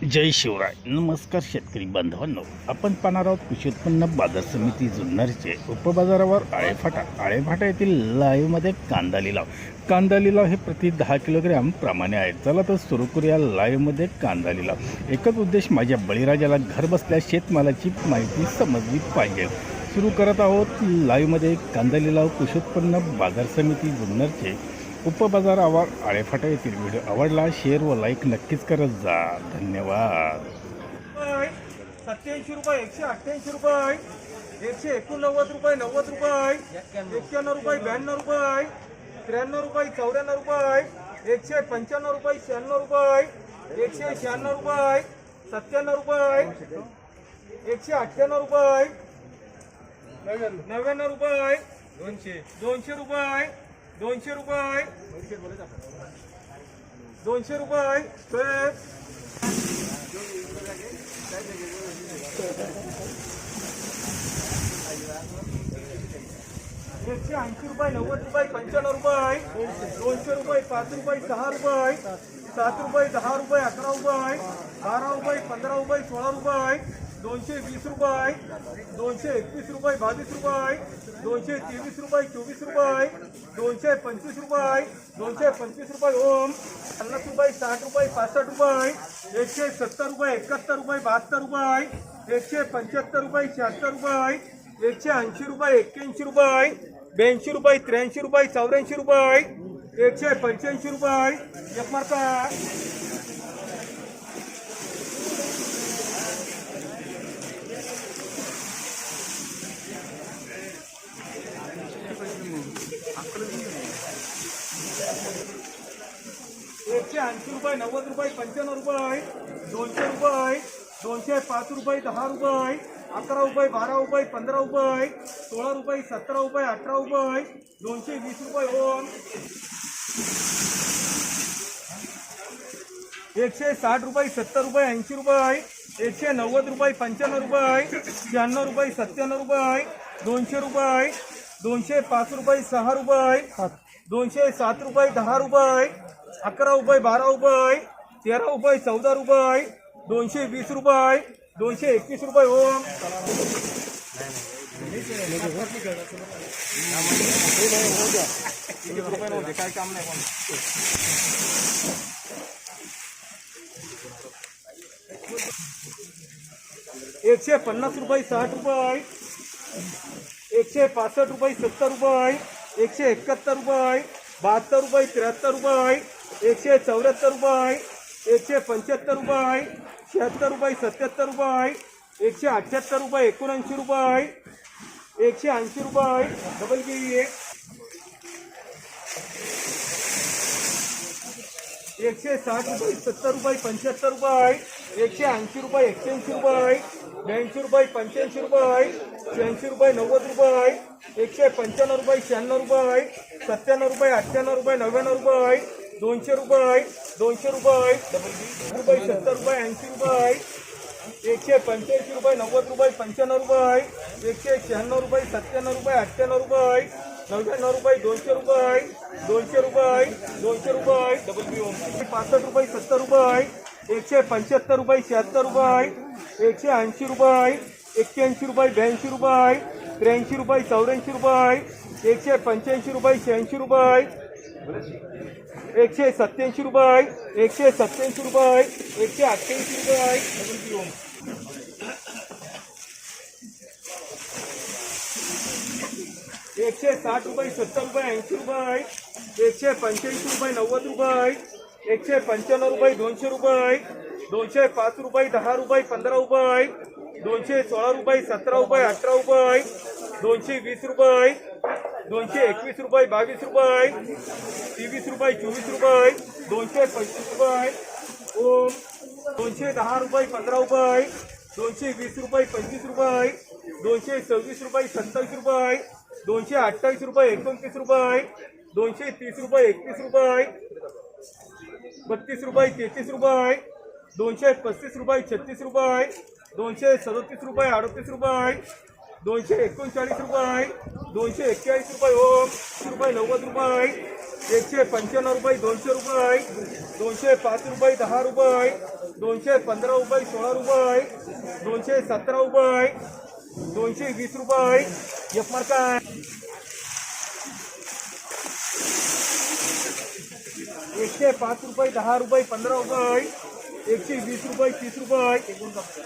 जय शिवराय. नमस्कार शेतकरी बांधवांनो, आपण पाहणार आहोत कृषी उत्पन्न बाजार समिती जुन्नरचे उपबाजारावर आळेफाटा येथील लाईव्हमध्ये कांदा लिलाव हे प्रति 10 किलोग्रॅम प्रमाणे आहे. चला तर सुरू करूया लाईव्हमध्ये कांदा लिलाव. एकच उद्देश, माझ्या बळीराजाला घर बसल्या शेतमालाची माहिती समजली पाहिजे. सुरू करत आहोत लाईव्हमध्ये कांदा लिलाव. कृषी उत्पन्न बाजार समिती जुन्नरचे उपबाजारावर आळेफाटा येथील व्हिडिओ आवडला शेअर व लाईक नक्कीच करत जा. धन्यवाद. 87 रुपये, 188 रुपये, 189 रुपये, 90 रुपये, 91 रुपये, 92 रुपये, 93 रुपये, 94 रुपये, 195 रुपये, 96 रुपये, 196 रुपये, 97 रुपये, 198 रुपये, 99 रुपये, 200 रुपये, 200 रुपये, 200 रुपये, 180 रुपये, 90 रुपये, 95 रुपये, 200 रुपये, 5 रुपये, 6 रुपये, 7 रुपये, 10 रुपये, 11 रुपये, 12 रुपये, 15 रुपये, 16 रुपये, 220 रुपये, 221 रुपये, 22 रुपये, 223 रुपये, 24 रुपये, 225 रुपये, 225 रुपये ओम, 50 रुपये, 60 रुपये, 65 रुपये, 170 रुपये, 71 रुपये, 72 रुपये, 175 रुपये, 76 रुपये, 180 रुपये, 81 रुपये, 82 रुपये, 83 रुपये, 84 रुपये, 185 रुपये, एक मार्का. एकशे 80 रुपये, 90 रुपये, 95 रुपये, 200 रुपये, 205 रुपये, 10 रुपये, 11 रुपये, 12 रुपये, 15 रुपये, 16 रुपये, 17 रुपये, 18 रुपये, 220 रुपये ओम, 160 रुपये, 70 रुपये, 80 रुपये, 190 रुपये, 95 रुपये, 96 रुपये, 97 रुपये, 200 रुपये, 205 रुपये, 6 रुपये, 207 रुपये, 10 रुपये, 11 रुपये, 12 रुपये, 13 रुपये, 14 रुपये, 220 रुपये, 221 रुपये ओम, 150 रुपये, 60 रुपये, 165 रुपये, 70 रुपये, 171 रुपये, 72 रुपये, 73 रुपये, 174 रुपये, 175 रुपये, 76 रुपये, 77 रुपये, 178 रुपये, 79 रुपये, 180 रुपये, डबल की 160 रुपये, 70 रुपये, 75 रुपये, 180 रुपये, 180 रुपये, 82 रुपये, 85 रुपये, 86 रुपये, 90 रुपये, 195 रुपये, 96 रुपये, 97 रुपये, 98 रुपये, 99 रुपये, 200 रुपये, 200 रुपये, 70 रुपये, 80 रुपये, 185 रुपये, 90 रुपये, 95 रुपये, 196 रुपये, 97 रुपये, 98 रुपये, 99 रुपये, 200 रुपये, 200 रुपये, 200 रुपये, 65 रुपये, 70 रुपये, 175 रुपये, 76 रुपये, 180 रुपये, 81 रुपये, 82 रुपये, 83 रुपये, 84 रुपये, 185 रुपये, 86 रुपये, 187 रुपये, 187 रुपये, 188 रुपये, 160 रुपये, 70 रुपये, 80 रुपये, 185 रुपये, 90 रुपये, 195 रुपये, 200 रुपये, 205 रुपये, 10 रुपये, 15 रुपये, 216 रुपये, 17 रुपये, 18 रुपये, 220 रुपये, 221 रुपये, 22 रुपये, 23 रुपये, 24 रुपये, 225 रुपये ओम, 210 रुपये, 15 रुपये, 220 रुपये, 25 रुपये, 226 रुपये, 27 रुपये, 228 रुपये, 29 रुपये, 230 रुपये, 31 रुपये, 32 रुपये, 33 रुपये, 235 रुपये, 36 रुपये, 237 रुपये, 38 रुपये, 239 रुपये, 241 रुपये ओम, रुपये 90 रुपये, 195 रुपये 200 रुपये 205 रुपये 10 रुपये 215 रुपये 16 रुपये 217 रुपये 220 रुपये एक मार्का 105 रुपये 10 रुपये 15 रुपये 120 रुपये 30 रुपये